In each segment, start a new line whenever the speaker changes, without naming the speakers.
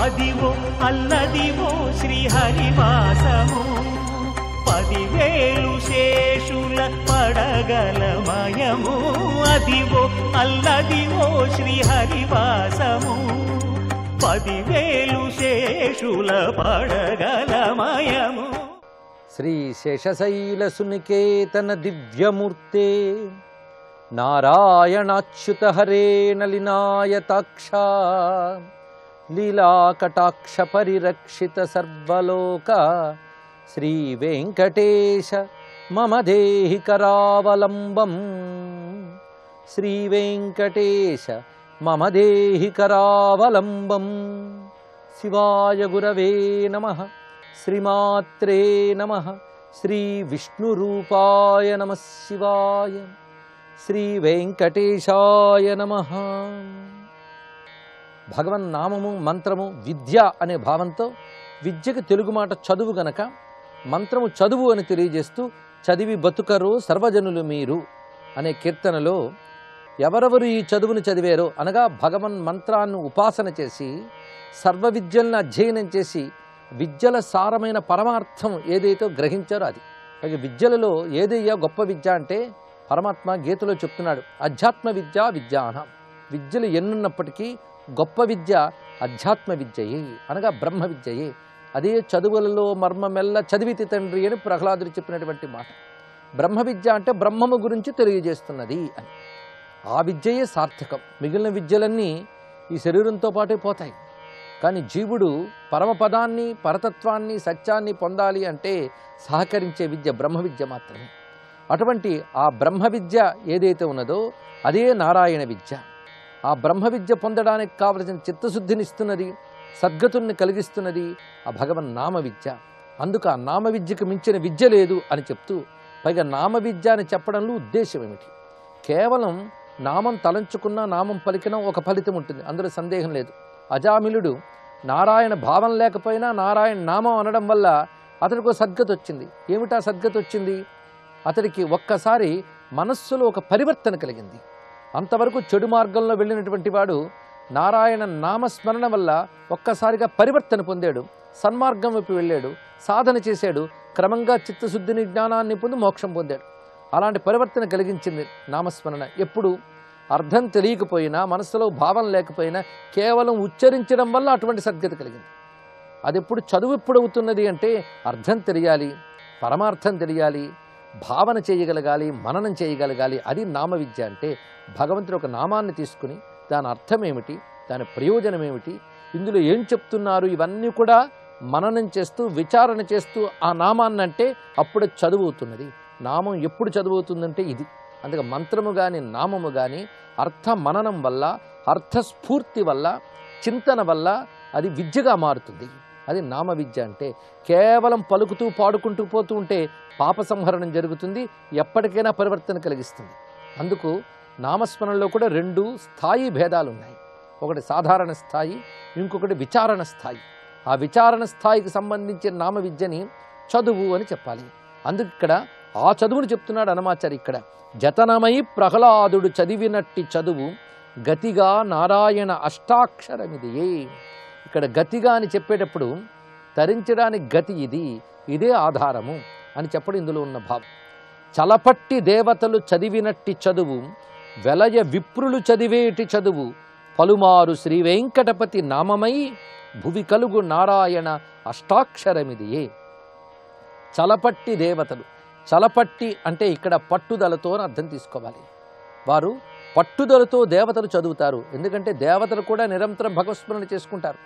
అదివో అల్లదివో శ్రీహరివాసము 10,000 శేషుల పడగలమయము. అదివో అల్లదివో శ్రీహరివాసము 10,000 శేషుల పడగలమయము.
శ్రీ శేషశైల సునికేతన దివ్యమూర్తే నారాయణాచ్యుత హరే నలినాయతాక్ష లీలాకటాక్ష పరిరక్షిత సర్వలోక శ్రీ వెంకటేశ మమ దేహి కరావలంబం. శ్రీ వెంకటేశ మమ దేహి కరావలంబం. శివాయ గురవే నమః. శ్రీమాత్రే నమః. శ్రీ విష్ణురూపాయ నమః శివాయ. శ్రీ వెంకటేశాయ నమః. భగవన్నామము మంత్రము విద్య అనే భావంతో విద్యకు తెలుగు మాట చదువు గనక మంత్రము చదువు అని తెలియజేస్తూ చదివి బతుకరు సర్వజనులు మీరు అనే కీర్తనలో ఎవరెవరు ఈ చదువును చదివారో అనగా భగవన్ మంత్రాన్ని ఉపాసన చేసి సర్వ విద్యలను అధ్యయనం చేసి విద్యల సారమైన పరమార్థం ఏదైతే గ్రహించారో అది. అలాగే విద్యలలో ఏదయ్యా గొప్ప విద్య అంటే పరమాత్మ గీతలో చెప్తున్నాడు, అధ్యాత్మ విద్య విద్యానం. విద్యలు ఎన్నున్నప్పటికీ గొప్ప విద్య అధ్యాత్మ విద్యయే అనగా బ్రహ్మ విద్యయే. అదే చదువులలో మర్మమెల్ల చదివితి తండ్రి అని ప్రహ్లాదుడు చెప్పినటువంటి మాట. బ్రహ్మ విద్య అంటే బ్రహ్మము గురించి తెలియజేస్తున్నది అని. ఆ విద్యయే సార్థకం. మిగిలిన విద్యలన్నీ ఈ శరీరంతో పాటే పోతాయి. కానీ జీవుడు పరమపదాన్ని పరతత్వాన్ని సత్యాన్ని పొందాలి అంటే సహకరించే విద్య బ్రహ్మ విద్య మాత్రమే. అటువంటి ఆ బ్రహ్మ విద్య ఏదైతే ఉన్నదో అదే నారాయణ విద్య. ఆ బ్రహ్మ విద్య పొందడానికి కావలసిన చిత్తశుద్ధినిస్తున్నది, సద్గతుల్ని కలిగిస్తున్నది ఆ భగవన్ నామ విద్య. అందుకు ఆ నామ విద్యకు మించిన విద్య లేదు అని చెప్తూ పైగా నామ విద్య అని చెప్పడంలో ఉద్దేశం ఏమిటి? కేవలం నామం తలంచుకున్నా నామం పలికినా ఒక ఫలితం ఉంటుంది, అందులో సందేహం లేదు. అజామిలుడు నారాయణ భావం లేకపోయినా నారాయణ నామం అనడం వల్ల అతడికి ఒక సద్గతి వచ్చింది. ఏమిటా సద్గతి వచ్చింది? అతడికి ఒక్కసారి మనస్సులో ఒక పరివర్తన కలిగింది. అంతవరకు చెడు మార్గంలో వెళ్ళినటువంటి వాడు నారాయణ నామస్మరణ వల్ల ఒక్కసారిగా పరివర్తన పొందాడు, సన్మార్గం వైపు వెళ్ళాడు, సాధన చేశాడు, క్రమంగా చిత్తశుద్ధిని జ్ఞానాన్ని పొంది మోక్షం పొందాడు. అలాంటి పరివర్తన కలిగించింది నామస్మరణ. ఎప్పుడు అర్థం తెలియకపోయినా మనసులో భావం లేకపోయినా కేవలం ఉచ్చరించడం వల్ల అటువంటి సద్గతి కలిగింది. అది ఎప్పుడు చదువు ఎప్పుడు అవుతున్నది అంటే అర్థం తెలియాలి, పరమార్థం తెలియాలి, భావన చేయగలగాలి, మననం చేయగలగాలి. అది నామ విద్య అంటే. భగవంతుడు ఒక నామాన్ని తీసుకుని దాని అర్థం ఏమిటి, దాని ప్రయోజనం ఏమిటి, ఇందులో ఏం చెప్తున్నారు, ఇవన్నీ కూడా మననం చేస్తూ విచారణ చేస్తూ ఆ నామాన్ని అంటే అప్పుడు చదువు అవుతున్నది. నామం ఎప్పుడు చదువుతుందంటే ఇది. అందుకే మంత్రము కానీ నామము కానీ అర్థ మననం వల్ల, అర్థస్ఫూర్తి వల్ల, చింతన వల్ల అది విద్యగా మారుతుంది. అది నామ విద్య అంటే. కేవలం పలుకుతూ పాడుకుంటూ పోతూ ఉంటే పాప సంహరణం జరుగుతుంది, ఎప్పటికైనా పరివర్తన కలిగిస్తుంది. అందుకు నామస్మరణలో కూడా 2 స్థాయి భేదాలు ఉన్నాయి. ఒకటి సాధారణ స్థాయి, ఇంకొకటి విచారణ స్థాయి. ఆ విచారణ స్థాయికి సంబంధించిన నామ విద్యని చదువు అని చెప్పాలి. అందుకు ఇక్కడ ఆ చదువును చెప్తున్నాడు అనమాచారి. ఇక్కడ జతనమై ప్రహ్లాదుడు చదివినట్టి చదువు గతిగా నారాయణ అష్టాక్షరమిదియే. ఇక్కడ గతిగా అని చెప్పేటప్పుడు తరించడానికి గతి ఇది, ఇదే ఆధారము అని చెప్పడం ఇందులో ఉన్న భావం. చలపట్టి దేవతలు చదివినట్టి చదువు, వెలయ విప్రులు చదివేటి చదువు, పలుమారు శ్రీ వెంకటపతి నామమై భువి కలుగు నారాయణ అష్టాక్షరమిదియే. చలపట్టి దేవతలు, చలపట్టి అంటే ఇక్కడ పట్టుదలతో అని అర్థం తీసుకోవాలి. వారు పట్టుదలతో దేవతలు చదువుతారు. ఎందుకంటే దేవతలు కూడా నిరంతరం భగవత్స్మరణ చేసుకుంటారు.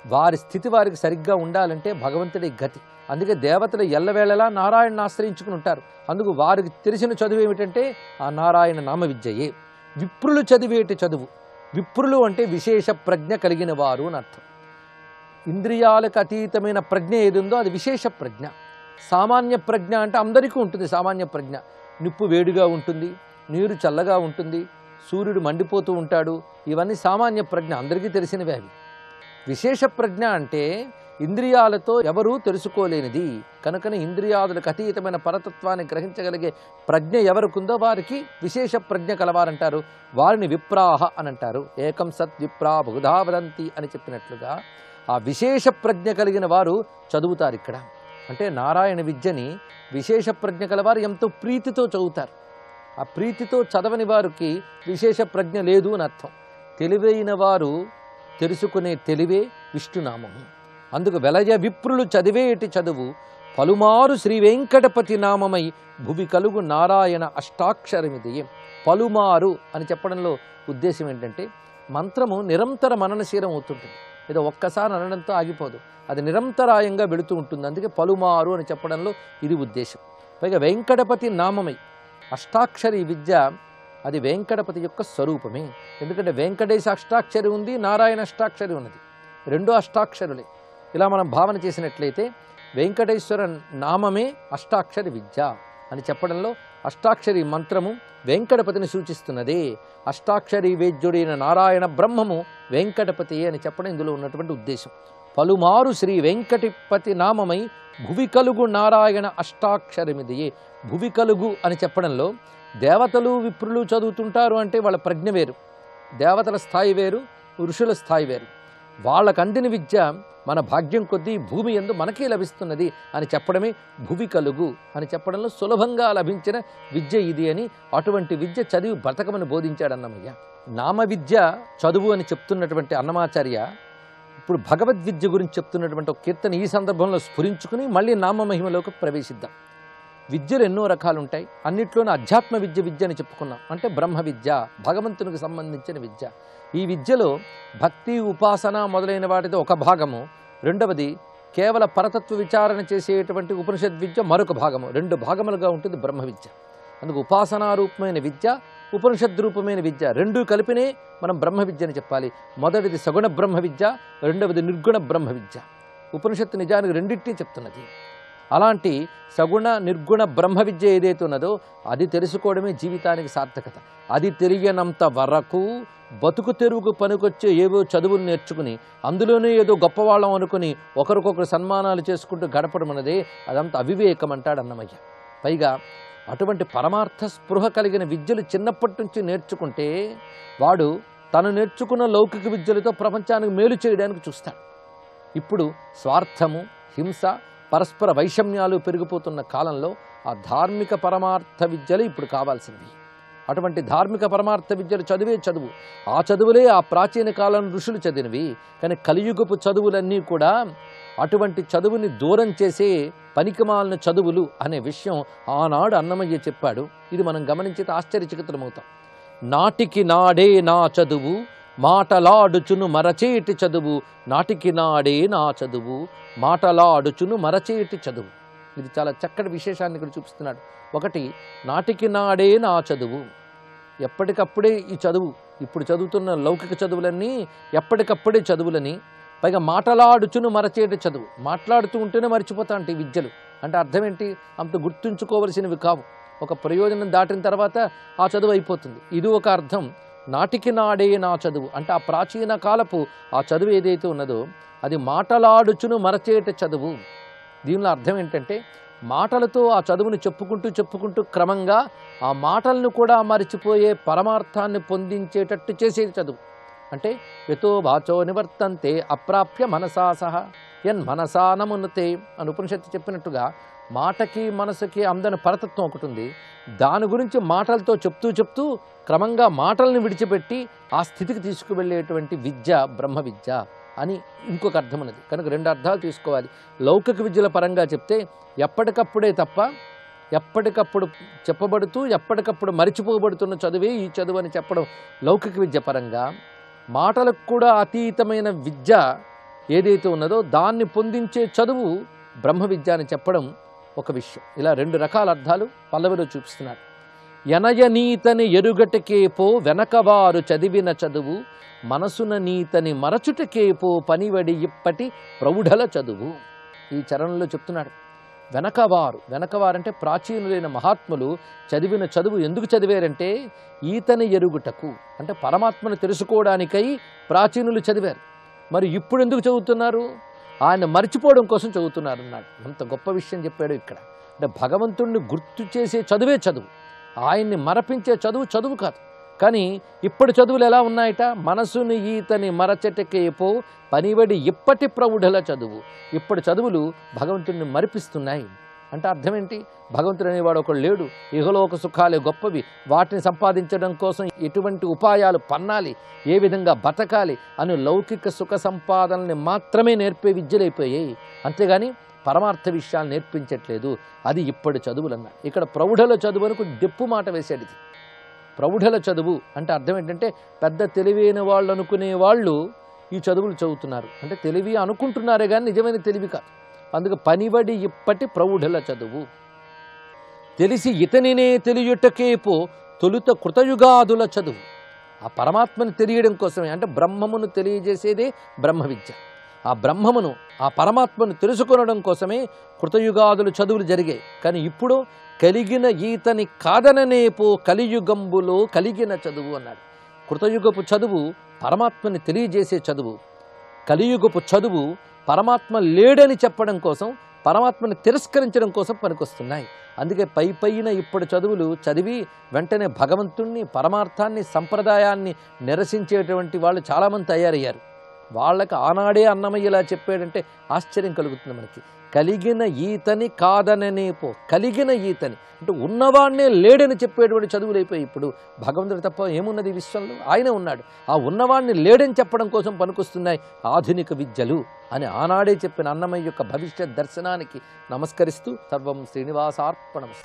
వారి స్థితి వారికి సరిగ్గా ఉండాలంటే భగవంతుడి గతి. అందుకే దేవతలు ఎల్లవేళలా నారాయణను ఆశ్రయించుకుని ఉంటారు. అందుకు వారికి తెలిసిన చదువు ఏమిటంటే ఆ నారాయణ నామ విద్యయే. విప్రులు చదివేటి చదువు, విప్రులు అంటే విశేష ప్రజ్ఞ కలిగిన వారు అని అర్థం. ఇంద్రియాలకు అతీతమైన ప్రజ్ఞ ఏది ఉందో అది విశేష ప్రజ్ఞ. సామాన్య ప్రజ్ఞ అంటే అందరికీ ఉంటుంది. సామాన్య ప్రజ్ఞ నిప్పు వేడిగా ఉంటుంది, నీరు చల్లగా ఉంటుంది, సూర్యుడు మండిపోతూ ఉంటాడు, ఇవన్నీ సామాన్య ప్రజ్ఞ, అందరికీ తెలిసినవే. అవి విశేష ప్రజ్ఞ అంటే ఇంద్రియాలతో ఎవరూ తెలుసుకోలేనిది. కనుకనే ఇంద్రియాదులకు అతీతమైన పరతత్వాన్ని గ్రహించగలిగే ప్రజ్ఞ ఎవరికుందో వారికి విశేష ప్రజ్ఞ కలవారంటారు. వారిని విప్రాహ అని అంటారు. ఏకం సత్ విప్రా బహుధా వదంతి అని చెప్పినట్లుగా ఆ విశేష ప్రజ్ఞ కలిగిన వారు చదువుతారు. ఇక్కడ అంటే నారాయణ విద్యని విశేష ప్రజ్ఞ కలవారు ఎంతో ప్రీతితో చదువుతారు. ఆ ప్రీతితో చదవని వారికి విశేష ప్రజ్ఞ లేదు అని అర్థం. తెలివైన వారు తెలుసుకునే తెలివే విష్ణునామము. అందుకు వెలయ విప్రులు చదివేటి చదువు పలుమారు శ్రీ వెంకటపతి నామమై భువి కలుగు నారాయణ అష్టాక్షరమిది. పలుమారు అని చెప్పడంలో ఉద్దేశం ఏంటంటే మంత్రము నిరంతర మననశీలం అవుతుంటుంది. ఏదో ఒక్కసారి అనడంతో ఆగిపోదు, అది నిరంతరాయంగా వెళుతూ ఉంటుంది. అందుకే పలుమారు అని చెప్పడంలో ఇది ఉద్దేశం. పైగా వెంకటపతి నామమై అష్టాక్షరి విద్య అది వెంకటపతి యొక్క స్వరూపమే. ఎందుకంటే వెంకటేశ అష్టాక్షరి ఉంది, నారాయణ అష్టాక్షరి ఉన్నది, రెండో అష్టాక్షరులే. ఇలా మనం భావన చేసినట్లయితే వెంకటేశ్వర నామమే అష్టాక్షరి విద్య అని చెప్పడంలో అష్టాక్షరి మంత్రము వెంకటపతిని సూచిస్తున్నదే. అష్టాక్షరి వేద్యుడైన నారాయణ బ్రహ్మము వెంకటపతి అని చెప్పడం ఇందులో ఉన్నటువంటి ఉద్దేశం. పలుమారు శ్రీ వెంకటపతి నామమై భువి కలుగు నారాయణ అష్టాక్షరమిదియే. భువి కలుగు అని చెప్పడంలో దేవతలు విప్రులు చదువుతుంటారు అంటే వాళ్ళ ప్రజ్ఞ వేరు, దేవతల స్థాయి వేరు, ఋషుల స్థాయి వేరు. వాళ్ళకు అందిన విద్య మన భాగ్యం కొద్దీ భూమి యందు మనకే లభిస్తున్నది అని చెప్పడమే భువి కలుగు అని చెప్పడంలో సులభంగా లభించిన విద్య ఇది అని. అటువంటి విద్య చదివి బ్రతకమని బోధించాడు అన్నమయ్య. నామ విద్య చదువు అని చెప్తున్నటువంటి అన్నమాచార్య ఇప్పుడు భగవద్విద్య గురించి చెప్తున్నటువంటి ఒక కీర్తన ఈ సందర్భంలో స్ఫురించుకుని మళ్ళీ నామమహిమలోకి ప్రవేశిద్దాం. విద్యలు ఎన్నో రకాలు ఉంటాయి. అన్నిట్లోనూ అధ్యాత్మ విద్య అని చెప్పుకున్నాం. అంటే బ్రహ్మ విద్య, భగవంతునికి సంబంధించిన విద్య. ఈ విద్యలో భక్తి, ఉపాసన మొదలైన వాటితో ఒక భాగము, రెండవది కేవల పరతత్వ విచారణ చేసేటువంటి ఉపనిషద్ విద్య మరొక భాగము. రెండు భాగములుగా ఉంటుంది బ్రహ్మ విద్య. అందుకు ఉపాసనారూపమైన విద్య, ఉపనిషద్ రూపమైన విద్య రెండూ కలిపినే మనం బ్రహ్మ విద్య అని చెప్పాలి. మొదటిది సగుణ బ్రహ్మ విద్య, రెండవది నిర్గుణ బ్రహ్మ విద్య. ఉపనిషత్తు నిజానికి రెండింటినీ చెప్తున్నది. అలాంటి సగుణ నిర్గుణ బ్రహ్మ విద్య ఏదైతే ఉన్నదో అది తెలుసుకోవడమే జీవితానికి సార్థకత. అది తెలియనంత వరకు బతుకు తెరువుకు పనికొచ్చే ఏవో చదువులు నేర్చుకుని అందులోనే ఏదో గొప్పవాళ్ళం అనుకుని ఒకరికొకరు సన్మానాలు చేసుకుంటూ గడపడం అన్నదే అదంతా అవివేకం అంటాడు అన్నమయ్య. పైగా అటువంటి పరమార్థ స్పృహ కలిగిన విద్యలు చిన్నప్పటి నుంచి నేర్చుకుంటే వాడు తను నేర్చుకున్న లౌకిక విద్యలతో ప్రపంచానికి మేలు చేయడానికి చూస్తాడు. ఇప్పుడు స్వార్థము, హింస, పరస్పర వైషమ్యాలు పెరిగిపోతున్న కాలంలో ఆ ధార్మిక పరమార్థ విద్యలు ఇప్పుడు కావాల్సినవి. అటువంటి ధార్మిక పరమార్థ విద్యలు చదివే చదువు, ఆ చదువులే ఆ ప్రాచీన కాలం ఋషులు చదివినవి. కానీ కలియుగపు చదువులన్నీ కూడా అటువంటి చదువుని దూరం చేసే పనికిమాలిన చదువులు అనే విషయం ఆనాడు అన్నమయ్య చెప్పాడు. ఇది మనం గమనించితే ఆశ్చర్యచకితులమవుతాం. నాటికి నాడే నా చదువు, మాటలాడుచును మరచేటి చదువు, నాటికి నాడే నా చదువు, మాటలాడుచును మరచేటి చదువు. ఇది చాలా చక్కటి విశేషాన్ని ఇక్కడ చూపిస్తున్నాడు. ఒకటి, నాటికి నాడే నా చదువు, ఎప్పటికప్పుడే ఈ చదువు. ఇప్పుడు చదువుతున్న లౌకిక చదువులన్నీ ఎప్పటికప్పుడే చదువులని. పైగా మాటలాడుచును మరచేటి చదువు, మాట్లాడుతూ ఉంటేనే మర్చిపోతా అంటే ఈ విద్యలు. అంటే అర్థం ఏంటి? అంత గుర్తుంచుకోవలసినవి కావు. ఒక ప్రయోజనం దాటిన తర్వాత ఆ చదువు అయిపోతుంది. ఇది ఒక అర్థం. నాటికి నాడే నా చదువు అంటే ఆ ప్రాచీన కాలపు ఆ చదువు ఏదైతే ఉన్నదో అది మాటలాడుచును మరచేట చదువు. దీనిలో అర్థం ఏంటంటే మాటలతో ఆ చదువుని చెప్పుకుంటూ క్రమంగా ఆ మాటలను కూడా మరిచిపోయే పరమార్థాన్ని పొందించేటట్టు చేసేది చదువు. అంటే యతో వాచో నివర్తంతే అప్రాప్య మనసా సహ యన్ మనసా నమునతే అని ఉపనిషత్తు చెప్పినట్టుగా మాటకి మనసుకి అందని పరతత్వం ఒకటి ఉంది. దాని గురించి మాటలతో చెప్తూ క్రమంగా మాటల్ని విడిచిపెట్టి ఆ స్థితికి తీసుకువెళ్ళేటువంటి విద్య బ్రహ్మ విద్య అని ఇంకొక అర్థం ఉన్నది. కనుక రెండు అర్థాలు తీసుకోవాలి. లౌకిక విద్యల పరంగా చెప్తే ఎప్పటికప్పుడే తప్ప ఎప్పటికప్పుడు చెప్పబడుతూ ఎప్పటికప్పుడు మరిచిపోబడుతున్న చదువే ఈ చదువు అని చెప్పడం లౌకిక విద్య పరంగా. మాటలకు కూడా అతీతమైన విద్య ఏదైతే ఉన్నదో దాన్ని పొందించే చదువు బ్రహ్మ విద్య అని చెప్పడం ఒక విషయం. ఇలా రెండు రకాల అర్థాలు పల్లవిలో చూపిస్తున్నాడు. ఎనయ నీతని ఎరుగటకేపో వెనకవారు చదివిన చదువు, మనసున నీతని మరచుటకేపో పనివడి ఇప్పటి ప్రౌఢల చదువు. ఈ చరణంలో చెప్తున్నాడు. వెనకవారంటే ప్రాచీనులైన మహాత్ములు చదివిన చదువు ఎందుకు చదివారంటే ఈతని ఎరుగుటకు, అంటే పరమాత్మను తెలుసుకోవడానికై ప్రాచీనులు చదివారు. మరి ఇప్పుడు ఎందుకు చదువుతున్నారు? ఆయన మర్చిపోవడం కోసం చదువుతున్నారన్నాడు. అంత గొప్ప విషయం చెప్పాడు ఇక్కడ. అంటే భగవంతుణ్ణి గుర్తు చేసే చదువే చదువు, ఆయన్ని మరపించే చదువు చదువు కాదు. కానీ ఇప్పుడు చదువులు ఎలా ఉన్నాయట? మనసుని ఈతని మరచెటకేపో పనివడి ఇప్పటి ప్రౌఢల చదువు. ఇప్పుడు చదువులు భగవంతుడిని మరిపిస్తున్నాయి. అంటే అర్థం ఏంటి? భగవంతుడు అనేవాడు ఒకడు లేడు, ఇహలోక సుఖాలే గొప్పవి, వాటిని సంపాదించడం కోసం ఎటువంటి ఉపాయాలు పన్నాలి, ఏ విధంగా బతకాలి అని లౌకిక సుఖ సంపాదనని మాత్రమే నేర్పే విద్యలైపోయాయి. అంతేగాని పరమార్థ విషయాలు నేర్పించట్లేదు. అది ఇప్పటి చదువులు అన్నాడు. ఇక్కడ ప్రౌఢల చదువు అని కొంచెం డెప్పు మాట వేశాడు. ఇది ప్రౌఢల చదువు అంటే అర్థం ఏంటంటే పెద్ద తెలివైన వాళ్ళు అనుకునే వాళ్ళు ఈ చదువులు చదువుతున్నారు. అంటే తెలివి అనుకుంటున్నారే కానీ నిజమైన తెలివి కాదు. అందుకు పనివడి ఇప్పటి ప్రౌఢల చదువు. తెలిసి ఇతనినే తెలియుటకేపో తొలుత కృతయుగాదుల చదువు. ఆ పరమాత్మను తెలియడం కోసమే, అంటే బ్రహ్మమును తెలియజేసేదే బ్రహ్మ విద్య. ఆ బ్రహ్మమును, ఆ పరమాత్మను తెలుసుకొనడం కోసమే కృతయుగాదులు చదువులు జరిగాయి. కానీ ఇప్పుడు కలిగిన ఈతని కాదననేపో కలియుగంబులో కలిగిన చదువు అన్నాడు. కృతయుగపు చదువు పరమాత్మని తెలియజేసే చదువు, కలియుగపు చదువు పరమాత్మ లేడని చెప్పడం కోసం, పరమాత్మని తిరస్కరించడం కోసం పనికొస్తున్నాయి. అందుకే పైన ఇప్పుడు చదువులు చదివి వెంటనే భగవంతుణ్ణి, పరమార్థాన్ని, సంప్రదాయాన్ని నిరసించేటువంటి వాళ్ళు చాలామంది తయారయ్యారు. వాళ్ళకి ఆనాడే అన్నమయ్య ఇలా చెప్పాడంటే ఆశ్చర్యం కలుగుతుంది మనకి. కలిగిన ఈతని కాదననేపో, కలిగిన ఈతని అంటే ఉన్నవాడినే లేడని చెప్పేటువంటి చదువులు అయిపోయి. ఇప్పుడు భగవంతుడు తప్ప ఏమున్నది ఈ విశ్వంలో? ఆయనే ఉన్నాడు. ఆ ఉన్నవాడిని లేడని చెప్పడం కోసం పనికొస్తున్నాయి ఆధునిక విద్యలు అని ఆనాడే చెప్పిన అన్నమయ్య యొక్క భవిష్యత్ దర్శనానికి నమస్కరిస్తూ సర్వం శ్రీనివాసార్పణం.